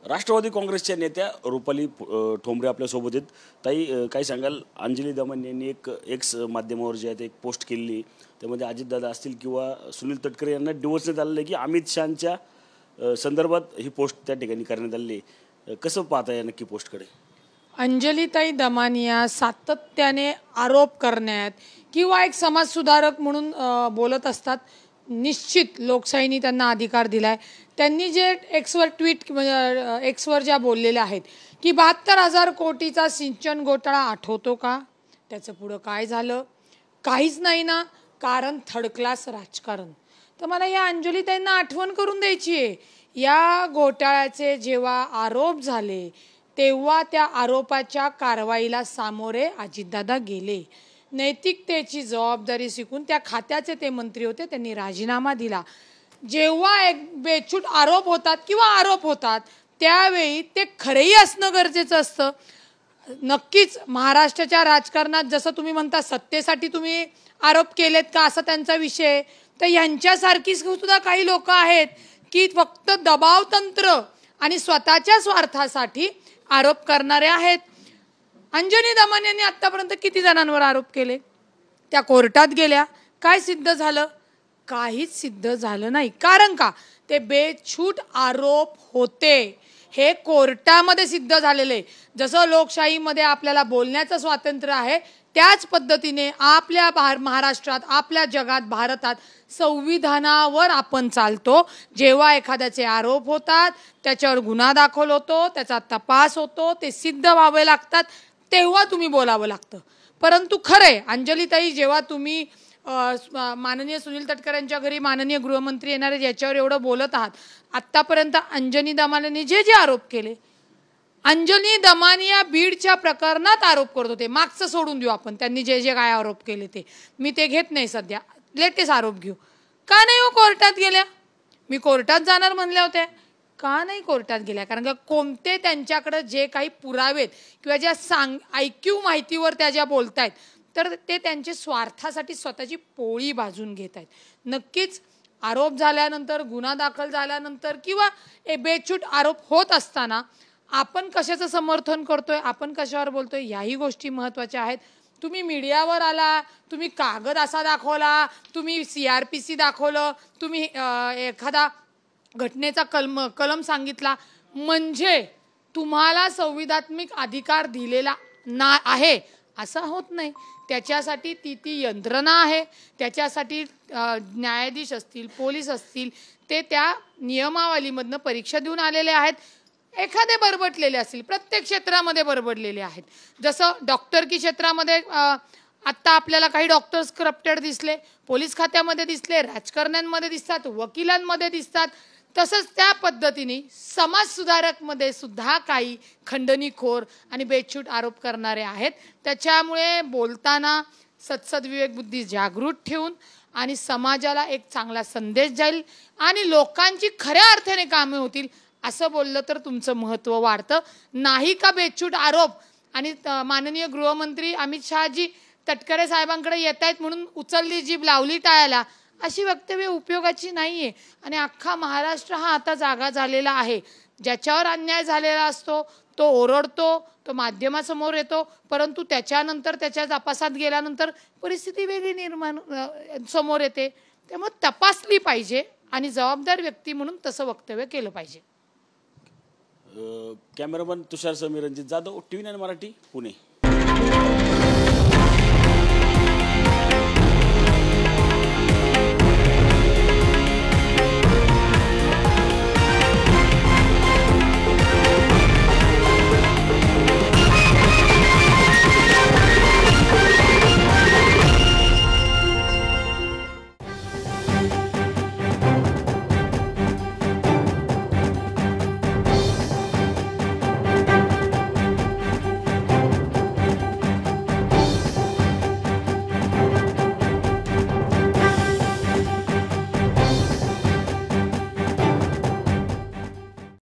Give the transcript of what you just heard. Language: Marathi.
राष्ट्रवादी काँग्रेसच्या नेत्या रुपाली ठोंबरे आपल्या सोबत आहेत। ताई, काय सांगाल? अंजली दमन यांनी एक एक्स माध्यमावर जे आहे ते एक पोस्ट केली, त्यामध्ये अजितदादा असतील किंवा सुनील तटकरे यांना डिवोर्सण्यात आलेलं आहे की अमित शहांच्या संदर्भात ही पोस्ट त्या ठिकाणी करण्यात आली आहे। कसं पाहता या नक्की पोस्टकडे? अंजलीताई दमानिया सातत्याने आरोप करण्यात किंवा एक समाजसुधारक म्हणून बोलत असतात। निश्चित लोकशाहीने त्यांना अधिकार दिलाय। त्यांनी जे एक्सवर ट्विट एक्सवर ज्या बोललेल्या आहेत की 72,000 कोटीचा सिंचन घोटाळा आठवतो का? त्याचं पुढं काय झालं? काहीच नाही ना, कारण थर्ड क्लास राजकारण। तर मला या अंजलीताईंना आठवण करून द्यायची आहे, या घोटाळ्याचे जेव्हा आरोप झाले तेव्हा त्या आरोपाच्या कारवाईला सामोरे अजितदादा गेले। नैतिकतेची जबाबदारी शिकून त्या खात्याचे ते मंत्री होते, त्यांनी राजीनामा दिला। जेव्हा एक बेछूट आरोप होतात किंवा आरोप होतात त्यावेळी ते खरेही असणं गरजेचं असतं। नक्कीच महाराष्ट्राच्या राजकारणात जसं तुम्ही म्हणता सत्तेसाठी तुम्ही आरोप केलेत का असा त्यांचा विषय, तर यांच्यासारखी सुद्धा काही लोक आहेत की फक्त दबाव तंत्र आणि स्वतःच्या स्वार्थासाठी आरोप करणारे आहेत। अंजली दमन यांनी आतापर्यंत किती जणांवर आरोप केले? त्या कोर्टात गेल्या, काय सिद्ध झालं? काहीच सिद्ध झालं नाही। कारण का? ते बेछूट आरोप होते, हे कोर्टामध्ये सिद्ध झालेले। जसं लोकशाहीमध्ये आपल्याला बोलण्याचं स्वातंत्र्य आहे त्याच पद्धतीने आपल्या महाराष्ट्रात, आपल्या जगात, भारतात संविधानावर आपण चालतो। जेव्हा एखाद्याचे आरोप होतात, त्याच्यावर गुन्हा दाखल होतो, त्याचा तपास होतो, ते सिद्ध व्हावे लागतात, तेव्हा तुम्ही बोलावं लागतं। परंतु खरे अंजलीताई, जेव्हा तुम्ही माननीय सुनील तटकरेंच्या घरी माननीय गृहमंत्री येणार आहेत याच्यावर एवढं बोलत आहात, आतापर्यंत अंजनी दमानियांनी जे जे आरोप केले, अंजनी दमानिया बीडच्या प्रकरणात आरोप करत होते। मागचं सोडून देऊ आपण, त्यांनी जे जे काय आरोप केले ते मी ते घेत नाही, सध्या लेटेस्ट आरोप घेऊ। का नाही हो कोर्टात गेल्या? मी कोर्टात जाणार म्हणल्या होत्या, का नाही कोर्टात गेल्या? कारण का कोणते त्यांच्याकडे जे काही पुरावेत किंवा ज्या ऐक्यू माहितीवर त्या ज्या बोलतायत, तर ते त्यांच्या स्वार्थासाठी स्वतःची पोळी भाजून घेत आहेत। नक्कीच आरोप झाल्यानंतर, गुन्हा दाखल झाल्यानंतर किंवा बेछूट आरोप होत असताना आपण कशाचं समर्थन करतोय, आपण कशावर बोलतोय, याही गोष्टी महत्त्वाच्या आहेत। तुम्ही मीडियावर आला, तुम्ही कागद असा दाखवला, तुम्ही CRPC दाखवलं, तुम्ही एखादा घटनेचा कलम सांगितला, म्हणजे तुम्हाला संविधात्मक अधिकार दिलेला आहे असं होत नाही। त्याच्यासाठी ती यंत्रणा आहे, त्याच्यासाठी न्यायाधीश असतील, पोलीस असतील, ते त्या नियमावलीमधनं परीक्षा देऊन आलेले आहेत। एखादे बरबटलेले असतील, प्रत्येक क्षेत्रामध्ये बरबडलेले आहेत। जसं डॉक्टरकी क्षेत्रामध्ये आत्ता आपल्याला काही डॉक्टर्स करप्टेड दिसले, पोलीस खात्यामध्ये दिसले, राजकारण्यांमध्ये दिसतात, वकिलांमध्ये दिसतात, तसंच त्या पद्धतीने समाजसुधारकमध्ये सुद्धा काही खंडणीखोर आणि बेछूट आरोप करणारे आहेत। त्याच्यामुळे बोलताना सद्विवेक बुद्धी जागृत ठेवून आणि समाजाला एक चांगला संदेश जाईल आणि लोकांची खऱ्या अर्थाने कामे होतील असं बोललं तर तुमचं महत्त्व वाढतं। नाही का बेछूट आरोप आणि माननीय गृहमंत्री अमित शहाजी तटकरे साहेबांकडे येत आहेत म्हणून उचलली जीभ लावली टाळायला, अशी वक्तव्य उपयोगाची नाहीये। आणि अख्खा महाराष्ट्र हा आता जागा झालेला आहे। ज्याच्यावर अन्याय झालेला असतो तो ओरडतो, तो माध्यमासमोर येतो, परंतु त्याच्यानंतर त्याच्या तपासात गेल्यानंतर परिस्थिती वेगळी निर्माण समोर येते। त्यामुळे तपासली पाहिजे आणि जबाबदार व्यक्ती म्हणून तसं वक्तव्य केलं पाहिजे। कॅमेरामन तुषार समीर, रणजित जाधव, TV9 मराठी, पुणे।